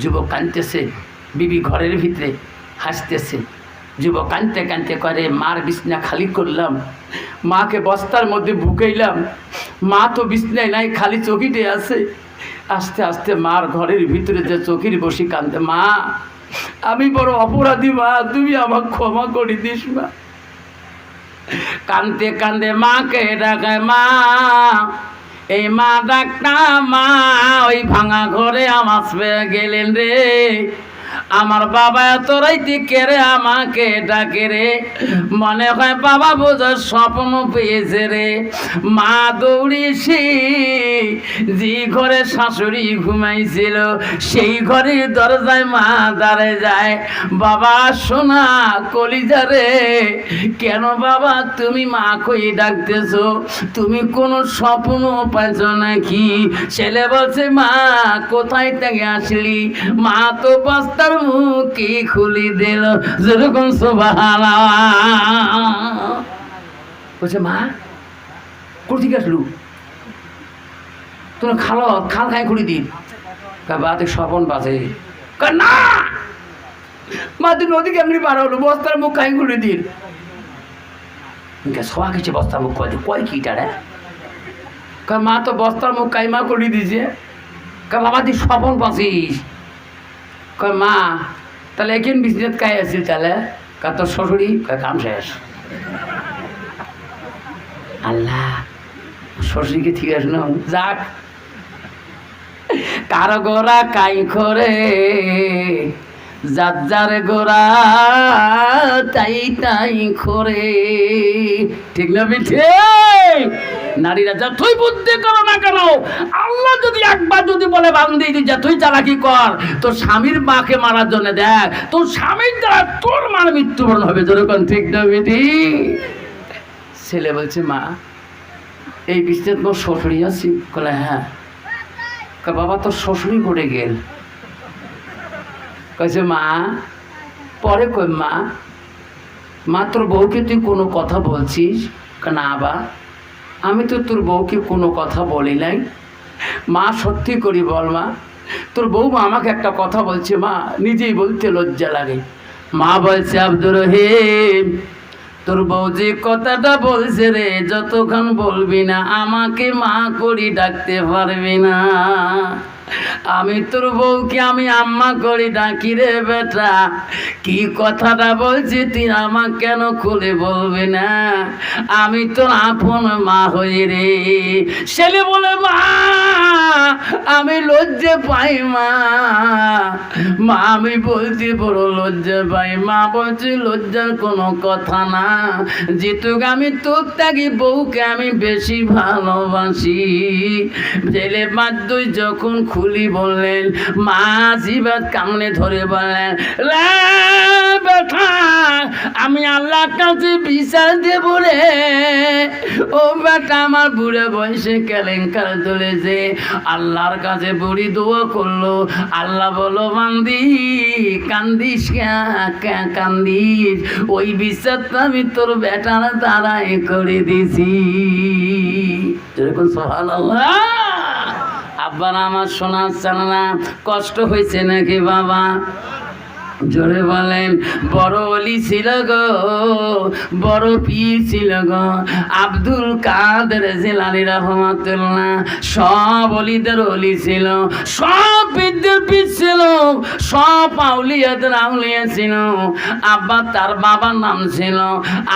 যুবক কাঁদতেছে, বিবি ঘরের ভিতরে হাসতেছে। যুবক কাঁদতে কাঁদতে করে, মার বিছনা খালি করলাম, মাকে বস্তার মধ্যে ঢুকাইলাম, মা তো বিছনায় নাই, খালি চৌকিতে আছে। আস্তে আস্তে মার ঘরের ভিতরে যে চৌকির বসি কাঁদতে, মা আমি বড় অপরাধী মা, তুমি আমাকে ক্ষমা করে দিস মা। কাঁদতে কাঁদতে মাকে ডাকায়, মা এই মা ডাকটা মা, ওই ভাঙা ঘরে আমার গেলেন রে, আমার বাবা এত রাইতে কেড়ে আমাকে ডাকে রে, মনে হয় বাবা বোঝার স্বপ্ন পেয়েছে রে। মা দৌড়িয়েছি, যে ঘরে শাশুড়ি ঘুমাইছিল সেই ঘরের দরজায় মা দাঁড়ায় যায়, বাবা সোনা কলিজা রে, কেন বাবা তুমি মা কই ডাকতেছো, তুমি কোনো স্বপ্ন পাইছো নাকি? ছেলে বলছে, মা কোথায় থেকে আসলি? মা তো বস্তার মুখে খুলি দিল, যেরকম সুবহানাল্লাহ। বলছে, মা কোথা থেকে আসলু? তোর খাল খাই খুলি দিন। বাতে স্বপন বাজে, না মা তুই নদী কেমনি পার হলো, বস্তার মুখ খাই খুলি দিন। সবা কিছু বস্তার মুখ কয় কি টারে? মা তো বস্তার মুখ কাইমা করে দিছে। বাবা তুই স্বপন পাচ্ছিস? কয় মা তাহলে একজন বিজনেস কাই আসছিল তাহলে? তোর শ্বশুরি? কাম শেষ। আল্লাহ শ্বশুরিকে ঠিক আছে না, যাক কারো গোড়া কাই করে, যার যার গোড়া তাই তাই করে, ঠিক না বিঠে? নারীরা যতই বুদ্ধি করো না কেন, আল্লাহ যদি একবার যদি বলে বান্দি যতই চালাকি কর, তোর স্বামীর মাকে মারার জন্য দেখ, তোর স্বামীর দ্বারা তোর মার মৃত্যুবরণ হবে, যেরকম ঠিক না বেটি? ছেলে বলছে, মা এই বিছনায় তোর শ্বশুরি আছি? বলে হ্যাঁ। বাবা তোর শ্বশুরি করে গেল? কয়েছে মা পরে কই মা, মাত্র বউকে তুই কোনো কথা বলছিস? না বা আমি তো তোর বউকে কোনো কথা বলি নাই। মা সত্যি করি বল মা, তোর বউ আমাকে একটা কথা বলছে মা, নিজেই বলতে লজ্জা লাগে। মা বলছে, আব্দুর রহিম তোর বউ যে কথাটা বলছে রে, যতক্ষণ বলবি না আমাকে মা করি ডাকতে পারবি না। আমি তোর বউকে আমি আম্মা করে ডাকি রে বেটা, কি কথাটা বলছি তুই আমাকে কেন খুলে বলবি না? আমি তোর আপন মা হই রে। ছেলে বলে, মা আমি লজ্জা পাই মা, মা আমি বলতে বড় লজ্জা পাই। মা বলছি লজ্জার কোনো কথা না, যেটুক আমি তোর থাকি বউকে আমি বেশি ভালোবাসি। জেলে মাদ্দুই যখন খুলি বললেন, মা জিবাত কামড়ে ধরে বললেন, বেটা আমি আল্লাহর কাছে বিচার দেব রে। ও বেটা আমার বুড়ে বয়সে কেলেঙ্কার তুলেছে, আল্লাহর কাছে বুড়ি দোয়া করলো। আল্লাহ বলো, বান্দি কান্দিস কান্দিস, ওই বিচারটা আমি তোর বেটার দ্বারাই করে দিছি। যেরকম সুবহানাল্লাহ। আব্বার আমার শোনা চালা কষ্ট হয়েছে নাকি বাবা? জোরে বলেন। বড় অলি ছিল গো, বড় পীর ছিল গো আব্দুল কাদের জিলানী রাহমাতুল্লাহ। সব অলিদের অলি ছিল, সব পীরদের পীর ছিল, সব আউলিয়াদের আউলিয়া ছিল। আব্বা তার বাবার নাম ছিল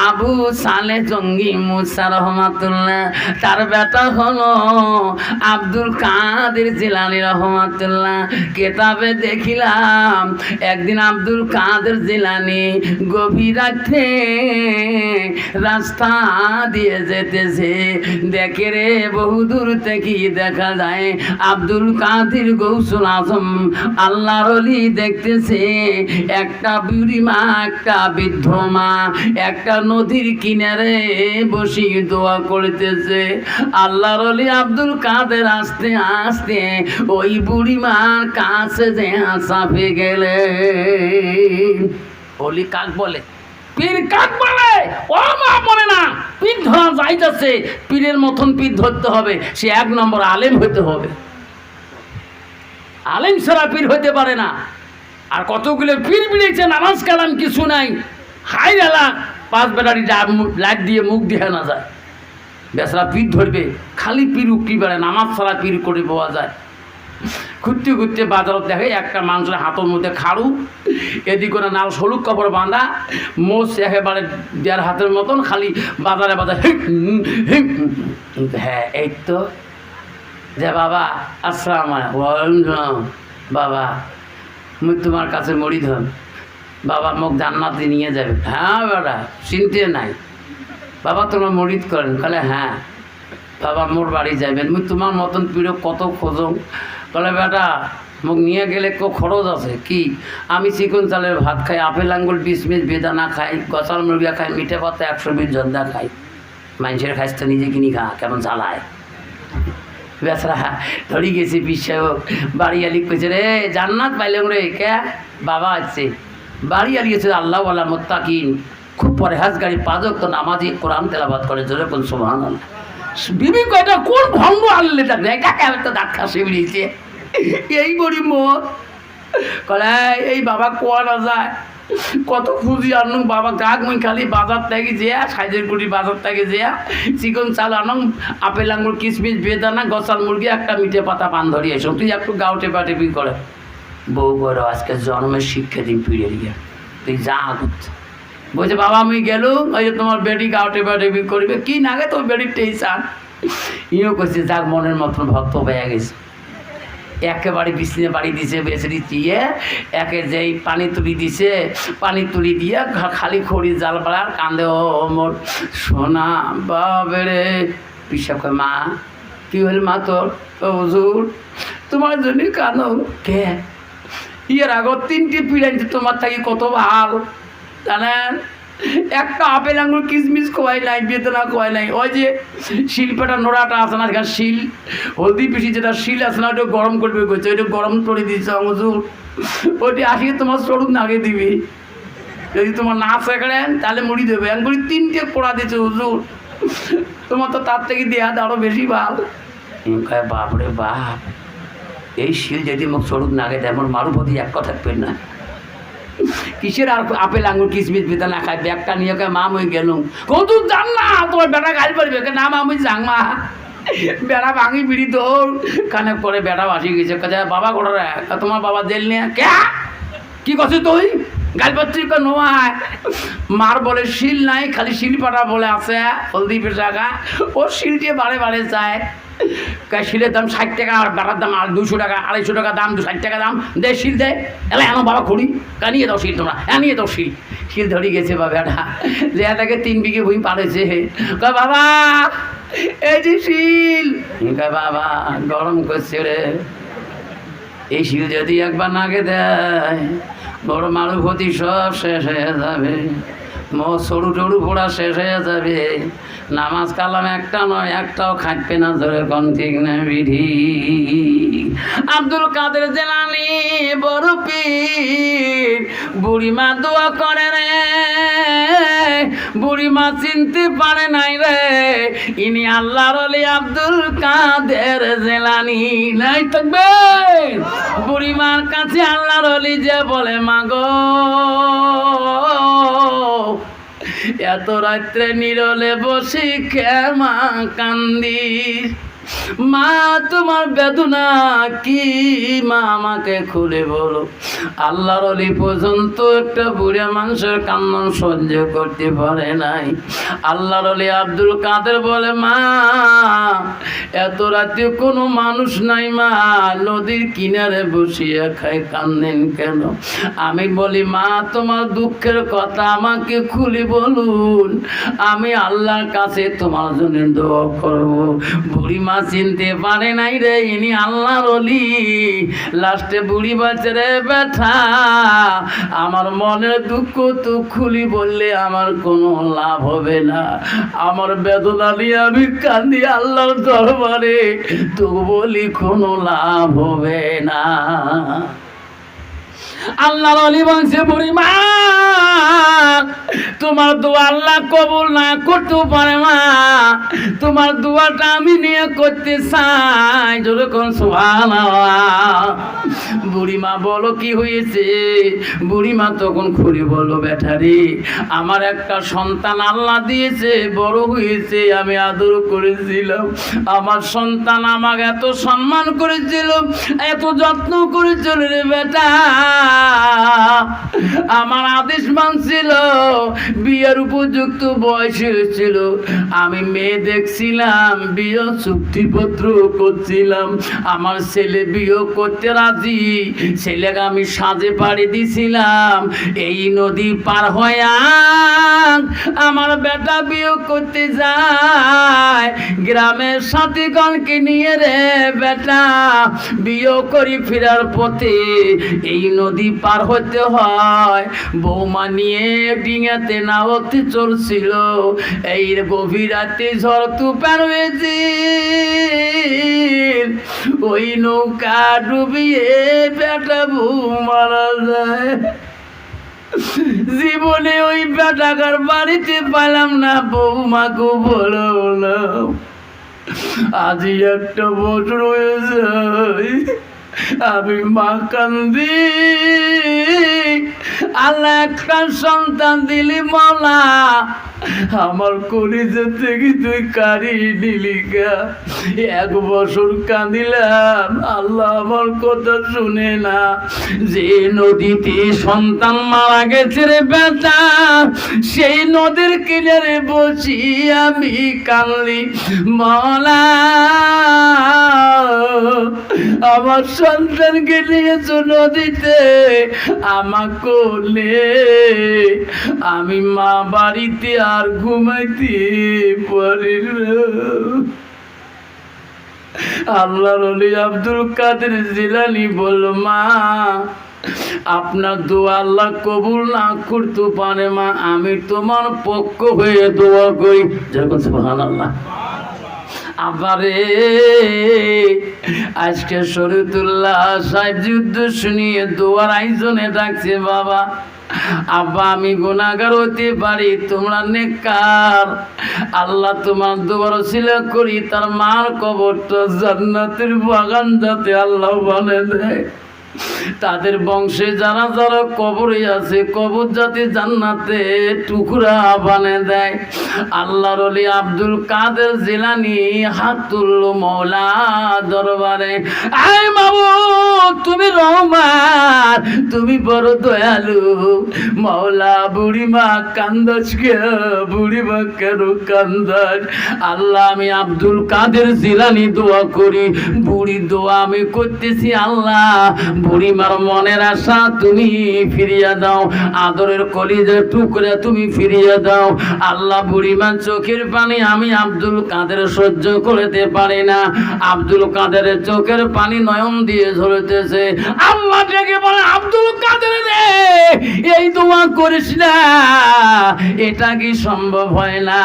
আবু সালে জঙ্গি মুসা রহমাতুল্লাহ, তার বেটা হলো আব্দুল কাদের জিলানী রহমাতুল্লাহ। কেতাবে দেখিলাম একদিন আব্দুল কাদের জিলানী গভীর রাতে রাস্তা দিয়ে যেতেছে, দেখে রে বহুদূর থেকে দেখা যায় আব্দুল কাদের গৌসুল আজম আল্লাহর ওলি দেখতেছে একটা বুড়ি মা, একটা বৃদ্ধ মা একটা নদীর কিনারে বসে দোয়া করতেছে। আল্লাহর ওলি আব্দুল কাদের আস্তে আস্তে ওই বুড়ি মার কাছে যে চাপে গেলে। অলি কাক বলে? পীর কাক বলে? ও মা বলে না, পীর ধরা যাইতেছে, পীরের মতন পীর ধরতে হবে, সে এক নম্বর আলেম হইতে হবে। আলেম ছাড়া পীর হইতে পারে না। আর কতগুলো পীর বেরিয়েছে, নামাজ কালাম কিছু নাই, হাই এলা 5 ব্যাটারি লাইট দিয়ে মুখ দিয়ে না যায়, বেচারা পীর ধরবে, খালি পীর উক্তি বেড়ায়, নামাজ ছাড়া পীর করে পাওয়া যায়। ঘুরতে ঘুরতে বাজারত দেখে একটা মানুষের হাতের মধ্যে খাড়ু, এদিক করে নাল সলুক কাপড় বাঁধা, মোষ একেবারে 1.5 হাতের মতন, খালি বাজারে বাজারে হ্যাঁ এই তো যে বাবা আসসালাম আলাইকুম, বাবা মুই তোমার কাছে মরি ধন, বাবা মোক জান্নাতে নিয়ে যাবে। হ্যাঁ বেটা চিনতে নাই, বাবা তোমার মরিদ করেন? বলে হ্যাঁ। বাবা মোর বাড়ি যাবেন, মুই তোমার মতন পিড়ো কত খোঁজং। বলে বেটা মোক নিয়ে গেলে খরচ আছে কি, আমি চিকন চালের ভাত খাই, আপেল আঙ্গুল 20 মিনিট বেদানা খাই, গছাল মুরগা খাই, মিঠে পাতা 120 জর্দা খাই, মানুষের খাইস তো নিজে কিনি খা, কেমন চালায় বেচারা। ধরি গেছি বিশ্বাস বাড়ি আলি কইছে রে জান্নাত পাইলাম রে। কে? বাবা আছে বাড়ি আলি গেছে, আল্লাহ ওয়ালা মুত্তাকিন, খুব পরেহাজগারি, 5 ওয়াক্ত নামাজি, কোরআন তেলাওয়াত করে, জোরে কোন সুবহানাল্লাহ। বিবি কয়টা কোন ভঙ্গ আনলে তার দেখা তো দাঁত খাসে বেরিয়েছে, এই গরিব মোর কলে এই বাবা কোয়া না যায়, কত খুঁজি আনুন বাবা কাক, মুই খালি বাজার থেকে যেয়া, সাইজের গুড়ি বাজার থেকে যেয়া চিকন চাল আনুন, আপেল আঙুর কিশমিশ বেদানা গছাল মুরগি, একটা মিঠে পাতা পান ধরি এসো, তুই একটু গাও টেপা টেপি করে। বউ বড় আজকে জন্মের শিক্ষা দিন পিড়ে গিয়া, তুই যা করতে। বলছে বাবা আমি গেলুম, ওই যে তোমার বেটি গাও টেপা টেপি করবে, কি নাগে তোর বেটির টেনশন। ইও করছে যার মনের মতন ভক্ত হয়ে গেছে, একেবারে বিছনে বাড়ি দিছে, বেচড়ি দিয়ে একে যেই পানি তুলি দিছে, পানি তুলি দিয়ে খালি খড়ি জাল পাড়ার কান্দে, ও মোর সোনা বাবেরে। পিসা কয় মা কি হল মা তোর? ও হুজুর তোমার জন্য কানো। কে? ইয়ের আগত 3টি পিড়াইছে তোমার থাকি কত ভাল জানেন, একটা আপেল আঙুর কিশমিশ খোয়াই নাই, বেদনা খোয়াই নাই, ওই যে শিল্পটা নোড়াটা আছে না, শিল হলদি পিসি যেটা শিল আছে না, ওটা গরম করবে কইছে, ওইটা গরম করে দিচ্ছে হুজুর, ওইটি আসিয়ে তোমার সরুদ নাগে দিবি, যদি তোমার না শেখেন তাহলে মুড়ি দেবে। আঙ্গুরি 3টে পোড়া দিচ্ছে হুজুর, তোমার তো তার থেকে দেয়া আরো বেশি ভাল। বাপরে বাপ, এই শিল যদি মুখ সরুদ নাগে দেয়, আমার মারুপতি এক কথা থাকবেন না। কিসের আর আপেল আঙুর কিশমিশ বেদানা খাই, ব্যাগটা নিয়ে মা মুই গেলুম, কত জান না তোমার বেটা গাল পারবে, না মা মুই যাং মা, বেড়া ভাঙি বিড়ি দৌড় কানে পরে বেটা বাসি গেছে, বাবা কোটা তোমার বাবা জেল নিয়ে কে কি করছিস তুই গালপাত্রি নোয়ায়। মার বলে শিল নাই, খালি শিল পাটা বলে আছে হলদি পেশাকা, ও শিল দিয়ে বারে বারে যায়, শিলের দাম 60 টাকা, আর বেড়ার দাম আর 200 টাকা, 250 টাকা দাম, 260 টাকা দাম, দে শিল দেয়, এলা এনো বাবা খুঁড়ি নিয়ে দাও শিল, তোমরা নিয়ে দাও শিল। শিল ধরি গেছে বা বেটা, যে তাকে 3 বিঘে ভূমি পাড়েছে, কয় বাবা এই যে শিল, কয় বাবা গরম করছে রে, এই শিল যদি একবার নাকে দেয় বড় মারুপতি সব শেষ হয়ে যাবে, সরু টরু ফোড়া শেষ হয়ে যাবে, নামাজ কালাম একটা নয় একটাও খাটবে না, ধরে কোন ঠিক না বিধি। আব্দুল কাদের জেলানি বড় পীর, বুড়িমা দোয়া করে রে, বুড়িমা চিনতে পারে নাই রে, ইনি আল্লাহর ওলি আব্দুল কাদের জেলানি। নাই থাকবে বুড়িমার কাছে আল্লাহর ওলি যে বলে মাগো এত রাত্রে নিরলে বসি কেমা কান্দি, মা তোমার বেদনা কি মা আমাকে খুলে বলো। আল্লাহর ওলি পর্যন্ত একটা বুড়া মানুষের কান্নান সহ্য করতে পারে নাই। আল্লাহর ওলি আব্দুল কাদের বলে মা এত রাতে কোনো মানুষ নাই মা, নদীর কিনারে বসিয়ে খাই কান্দেন কেন? আমি বলি মা তোমার দুঃখের কথা আমাকে খুলে বলুন, আমি আল্লাহর কাছে তোমার জন্য দোয়া করবো। বুড়ি মা চিনতে পারে নাই রে ইনি আল্লাহর ওলি। লাস্টে বুড়ি বাচ্চা রে ব্যথা, আমার মনের দুঃখ তো খুলি বললে আমার কোনো লাভ হবে না, আমার বেদনা নিয়ে আমি কান্দি আল্লাহর দরবারে, তো বলি কোনো লাভ হবে না। আল্লাহর ওলি বলছে বুড়ি মা তোমার দোয়া আল্লাহ কবুল না করতে পারে মা, তোমার দোয়াটা আমি নিয়ে করতে চাই। যখন সুবহানাল্লাহ। বুড়িমা বলো কি হয়েছে? বুড়িমা তখন খুলে বললো, বেটারে আমার একটা সন্তান আল্লাহ দিয়েছে, বড় হয়েছে, আমি আদর করেছিলাম। আমার সন্তান আমাকে এত সম্মান করেছিল, এত যত্ন করেছিল রে বেটা, আমার আদেশ মানছিল, বিয়ের উপযুক্ত বয়স হয়েছিল, আমি মেয়ে দেখছিলাম, বিয়ে চুক্তিপত্র করছিলাম, আমার ছেলে বিয়ে করতে রাজি, ছেলেকে আমি সাজে পাড়ি দিছিলাম, এই নদী পার হয়ে আমার বেটা বিয়ে করতে যায়, গ্রামের সাথীগণকে নিয়ে রে বেটা বিয়ে করি ফেরার পথে এই নদী পার হতে হয়। বৌমা নিয়ে ডিঙাতে নাওতে চলছিল, এই গভীর রাতে ঝড় তুফান হয়েছে, ওই নৌকা ডুবিয়ে বেটা বউ মারা যায়। জীবনে ওই বেটাকার বাড়িতে পেলাম না, বৌমাকে বললাম আজি একটা বছর হয়ে যায়, আমি মা কান্দি, আল্লাহ একটা সন্তান দিলি মাওলা, আমার কলিজা থেকে তুই কারিয়ে নিলি গা। 1 বছর কাঁদিলাম, আল্লাহ আমার কথা শুনে না। যে নদীতে সন্তান মারা গেছে রে বেটা, সেই নদীর কিনারে বসি আমি কান্দি, মাওলা আমার সন্তানকে নিয়েছো নদীতে, আমার কোলে, আমি মা বাড়িতে আর ঘুমাইতে পারি না। আল্লাহর ওলি আব্দুল কাদের জিলানী বলল, মা আপনার দোয়া আল্লাহ কবুল না করতে পারে মা, আমি তোমার পক্ষ হয়ে দোয়া করি। যেরকম সুবহানাল্লাহ। আবারে আজকে শরীয়তুল্লাহ সাহেব যুদ্ধ শুনিয়ে দোয়ার আয়োজনে ডাকছে। বাবা আব্বা আমি গুনাহগার হতে পারি, তোমরা নেককার, আল্লাহ তোমার দোয়ার ওসিলা করি তার মার কবরটা জান্নাতের বাগান যাতে আল্লাহ বানিয়ে দেয়, তাদের বংশে যারা যারা কবরে আছে কবর যাতে জান্নাতে টুকরা বানিয়ে দেয়। আল্লাহর ওলি আব্দুল কাদের জিলানী হাত তুললো মওলা দরবারে, আয় মাবুদ তুমি রহমান, তুমি বড় দয়ালু, মওলা বুড়িমা কান্দাস কে, বুড়িমা কেন কান্দাস? আল্লাহ আমি আব্দুল কাদের জিলানী দোয়া করি, বুড়ি দোয়া আমি করতেছি, আল্লাহ বুড়িমার মনের আশা তুমি ফিরিয়ে দাও, আদরের কলিজার টুকরা তুমি ফিরিয়ে দাও। আল্লাহ বুড়িমার চোখের পানি আমি আব্দুল কাদের সহ্য করতে পারি না, আব্দুল কাদের চোখের পানি নয়ন দিয়ে ঝরতেছে। আল্লাহ ডেকে বলে, আব্দুল কাদের রে এই দোয়া করিস না, এটা কি সম্ভব হয় না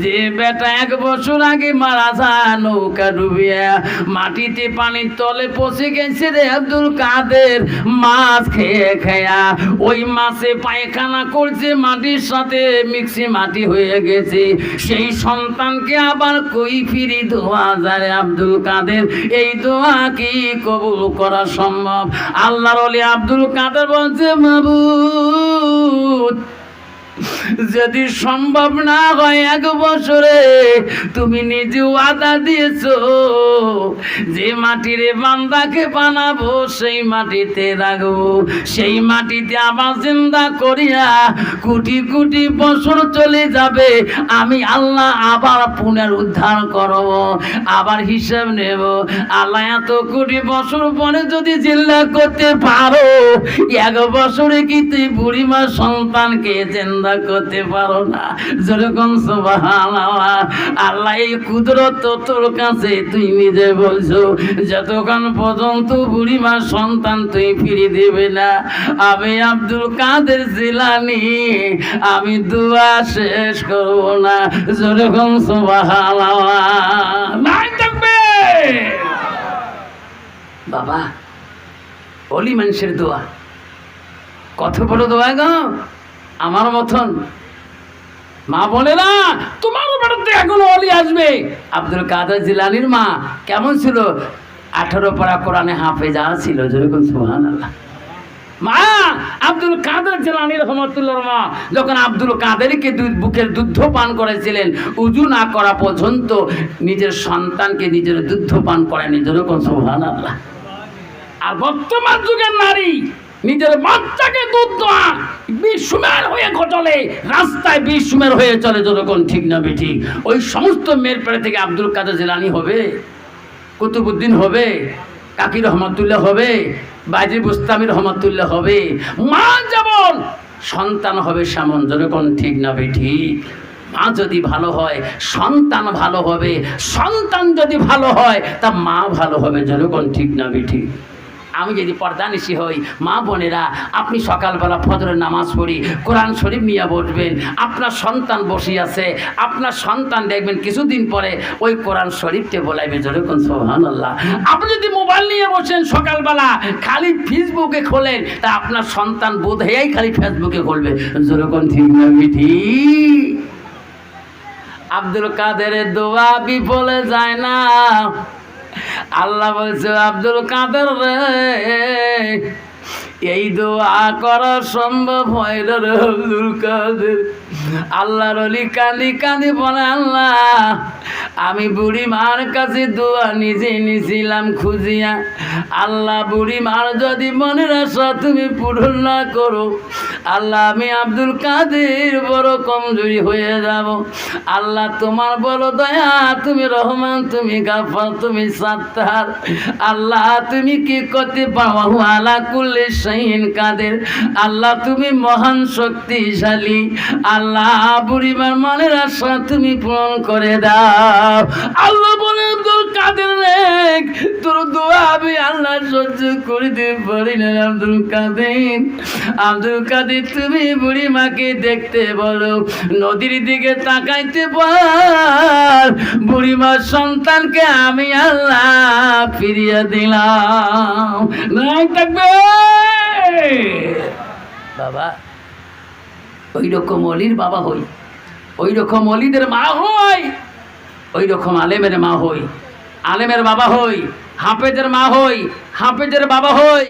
যে বেটা 1 বছর আগে মারা যায় নৌকা ডুবিয়া মাটিতে পানির তলে পচে গেছে রে আব্দুল কাদের, মাছ খেয়ে খেয়া ওই মাছে পায়খানা করছে, মাটির সাথে মিক্সি মাটি হয়ে গেছে, সেই সন্তানকে আবার কই ফিরি দোয়া যায় আব্দুল কাদের, এই দোয়া কি কবুল করা সম্ভব? আল্লাহর ওলি আব্দুল কাদের বলছে, মাবুদ যদি সম্ভব না হয় 1 বছরে তুমি নিজে ওয়াদা দিয়েছো যে মাটিরে বান্দাকে বানাবো সেই মাটিতে রাখবো, সেই মাটিতে আবার জিন্দা করিয়া কোটি কোটি বছর চলে যাবে, আমি আল্লাহ আবার পুনরুদ্ধার করব, আবার হিসাব নেব। আল্লাহ এত কোটি বছর পরে যদি জিন্দা করতে পারো, 1 বছরে কি তুই বুড়িমা সন্তানকে জিন্দা করতে পারো না? যেরকম সুবহানাল্লাহ। আল্লাহ এই কুদরত তোর কাছে, তুই নিজে বলছো যতক্ষণ পর্যন্ত বুড়িমা সন্তান তুই ফিরে দেবে না, আমি আব্দুল কাদের জিলানী আমি দোয়া শেষ করব না। যেরকম সুবহানাল্লাহ। নাই থাকবে বাবা, ওলি মানুষের দোয়া কত বড় দোয়া গো। আমার মতন মা বলে না তোমার বাড়িতে এখনো অলি আসবে। আব্দুল কাদের জিলানীর মা কেমন ছিল? 18 পারা কোরআনে হাফেজা ছিল, যেরকম সুবহানাল্লাহ। মা আব্দুল কাদের জিলানী রহমাতুল্লাহর মা যখন আব্দুল কাদেরকে বুকের দুধ পান করেছিলেন, উজু না করা পর্যন্ত নিজের সন্তানকে নিজের দুধ পান করেনি, যেরকম সুবহানাল্লাহ। আর বর্তমান যুগের নারী নিজের বাচ্চাকে দুধ দেওয়া বিস্মের হয়ে চলে, রাস্তায় বিস্মের হয়ে চলে, যখন ঠিক না বেঠিক। ওই সমস্ত মেয়ের পেটে থেকে আব্দুল কাদের জিলানী হবে, কুতুবউদ্দিন হবে, কাকি রহমাতুল্লাহ হবে, বাইজির বুস্তামি রহমাতুল্লাহ হবে। মা যেমন সন্তান হবে সেমন, যখন ঠিক না বেঠিক। মা যদি ভালো হয় সন্তান ভালো হবে, সন্তান যদি ভালো হয় তা মা ভালো হবে, যখন ঠিক না বেঠিক। আমি যদি পর্দানিশী হই, মা বোনেরা আপনি সকালবেলা ফজরের নামাজ পড়ি, কোরআন শরীফ নিয়ে বসবেন, আপনার সন্তান বসে আছে, আপনার সন্তান দেখবেন কিছুদিন পরে ওই কোরআন শরীফকে বলাইবে, যেরকম সুবহানাল্লাহ। আপনি যদি মোবাইল নিয়ে বসেন সকালবেলা খালি ফেসবুকে খোলেন, তা আপনার সন্তান বোধ হয়েই খালি ফেসবুকে খুলবে, যেরকম ঠিক না ঠিক। আব্দুল কাদেরের দোয়া বিফলে যায় না। আল্লাহ বলছে আব্দুল কাদের রে, এই দোয়া করা সম্ভব হয় না রে আব্দুল কাদের। আল্লাহর ওলি কাঁদি কাঁদি বলে, আল্লাহ আমি বুড়ি মার কাছে দোয়া নিজে নিছিলাম খুঁজিয়া, আল্লাহ বুড়ি মার যদি মনের আশা তুমি পূরণ না করো, আল্লাহ আমি আব্দুল কাদের বড় কমজোরি হয়ে যাব। আল্লাহ তোমার বড় দয়া, তুমি রহমান, তুমি গাফফার, তুমি সাত্তার। আল্লাহ তুমি কি করতে পারো, আলা কুল্লি শাইইন কাদের। আল্লাহ তুমি মহান শক্তিশালী। আল্লাহ বুড়িমার মনের আশা তুমি পূরণ করে দাও। আল্লাহ বলে আব্দুল কাদের রে, তোর দোয়া আমি আল্লাহ সহ্য করিতে পারি না আব্দুল কাদের। আব্দুল কাদের তুমি বুড়িমাকে দেখতে বলো, নদীর দিকে তাকাইতে বল, বুড়িমার সন্তানকে আমি আল্লাহ ফিরিয়ে দিলাম। নাই থাকবে বাবা, ওই রকম অলির বাবা হই, ওই রকম অলিদের মা হই, ওই রকম আলেমের মা হই, আলেমের বাবা হই, হাফেজের মা হই, হাফেজের বাবা হই।